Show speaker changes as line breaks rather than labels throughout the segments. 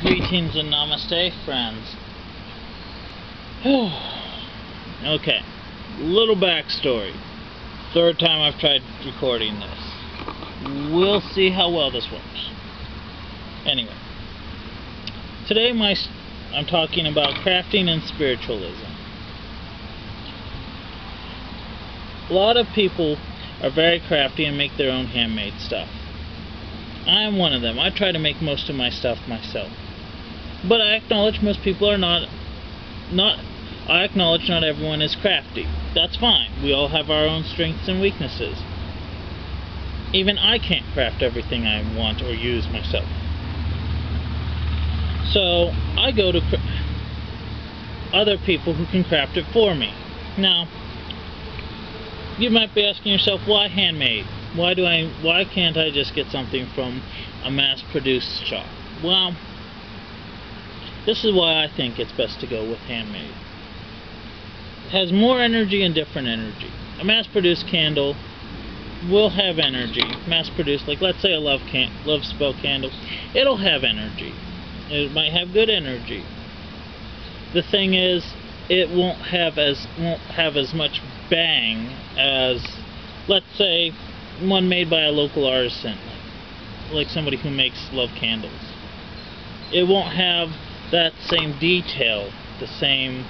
Greetings and namaste, friends. Okay, little backstory. Third time I've tried recording this. We'll see how well this works. Anyway, today I'm talking about crafting and spiritualism. A lot of people are very crafty and make their own handmade stuff. I am one of them. I try to make most of my stuff myself. But I acknowledge most people are not everyone is crafty. That's fine. We all have our own strengths and weaknesses. Even I can't craft everything I want or use myself. So I go to other people who can craft it for me. Now, you might be asking yourself, why handmade? Why can't I just get something from a mass-produced shop? Well, this is why I think it's best to go with handmade. It has more energy and different energy. A mass-produced candle will have energy. Mass-produced, like let's say a love spell candle, it'll have energy. It might have good energy. The thing is, it won't have as much bang as, let's say, one made by a local artisan, like somebody who makes love candles. It won't have that same detail, the same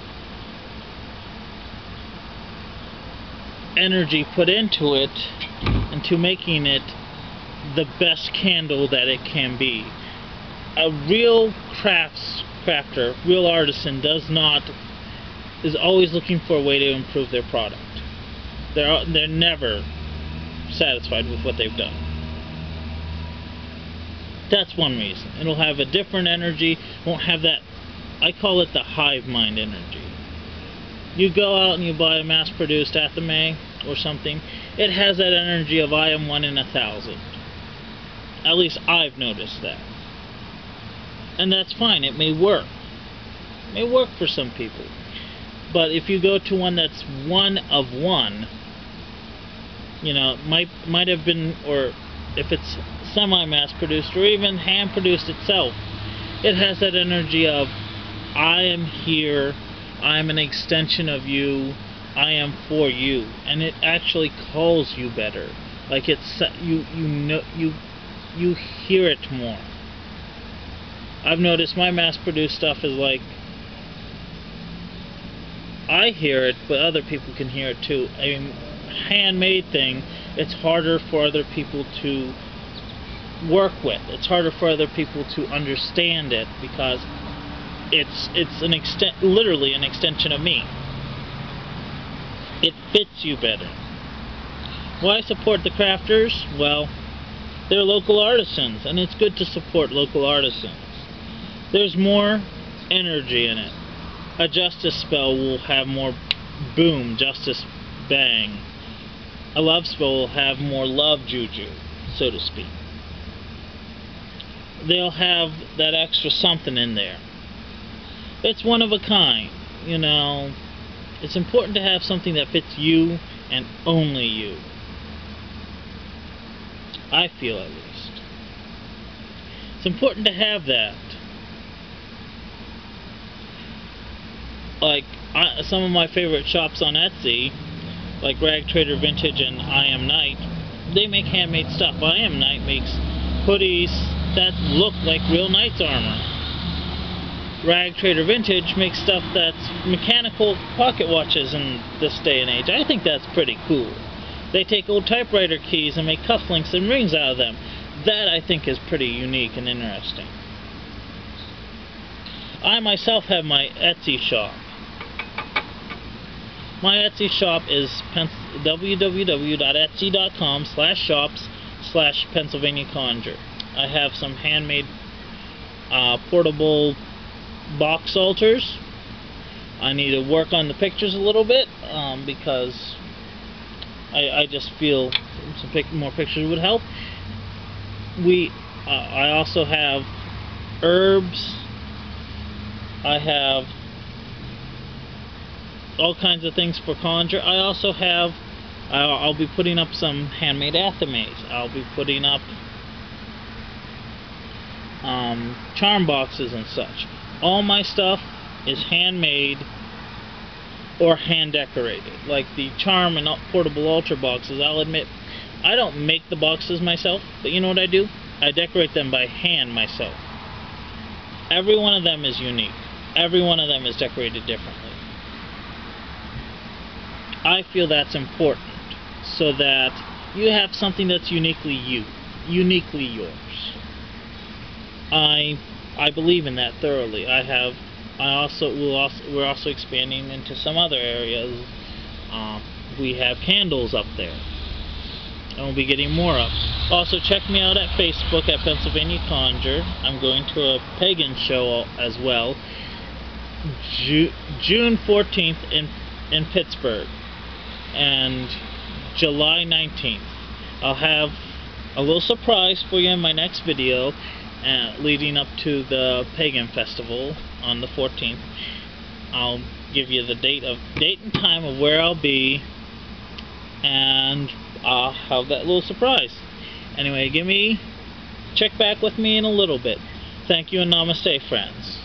energy put into it, into making it the best candle that it can be. A real crafter, real artisan is always looking for a way to improve their product. They're never satisfied with what they've done. That's one reason. It'll have a different energy, won't have that, I call it the hive mind energy. You go out and you buy a mass-produced Athame or something, it has that energy of I am 1 in 1,000. At least I've noticed that. And that's fine, it may work. It may work for some people. But if you go to one that's 1 of 1, you know, might have been, or if it's semi-mass produced or even hand produced itself, it has that energy of I am here, I am an extension of you, I am for you, and it actually calls you better. Like it's you hear it more. I've noticed my mass-produced stuff is like, I hear it, but other people can hear it too. I mean, handmade thing, it's harder for other people to work with. It's harder for other people to understand it because it's literally an extension of me. It fits you better. Why support the crafters? Well, they're local artisans, and it's good to support local artisans. There's more energy in it. A justice spell will have more boom, justice bang. A love spell will have more love juju, so to speak. They'll have that extra something in there. It's one of a kind, you know. It's important to have something that fits you and only you. I feel, at least. It's important to have that. Like, some of my favorite shops on Etsy, like Rag Trader Vintage and I Am Knight, they make handmade stuff. I Am Knight makes hoodies that look like real knight's armor. Rag Trader Vintage makes stuff that's mechanical pocket watches in this day and age. I think that's pretty cool. They take old typewriter keys and make cufflinks and rings out of them. That, I think, is pretty unique and interesting. I myself have my Etsy shop. My Etsy shop is www.etsy.com/shops/PennsylvaniaConjure. I have some handmade portable box altars. I need to work on the pictures a little bit because I just feel some more pictures would help. I also have herbs. I have all kinds of things for conjure. I also have, I'll be putting up some handmade Athames. I'll be putting up charm boxes and such. All my stuff is handmade or hand decorated. Like the charm and portable altar boxes, I'll admit I don't make the boxes myself, but you know what I do? I decorate them by hand myself. Every one of them is unique. Every one of them is decorated differently. I feel that's important, so that you have something that's uniquely you, uniquely yours. I believe in that thoroughly. We're also expanding into some other areas. We have candles up there, and we'll be getting more up. Also, check me out at Facebook at Pennsylvania Conjure. I'm going to a pagan show as well, June 14th in Pittsburgh, and July 19th. I'll have a little surprise for you in my next video, leading up to the pagan festival on the 14th. I'll give you the date and time of where I'll be, and I'll have that little surprise. Anyway, check back with me in a little bit. Thank you and namaste, friends.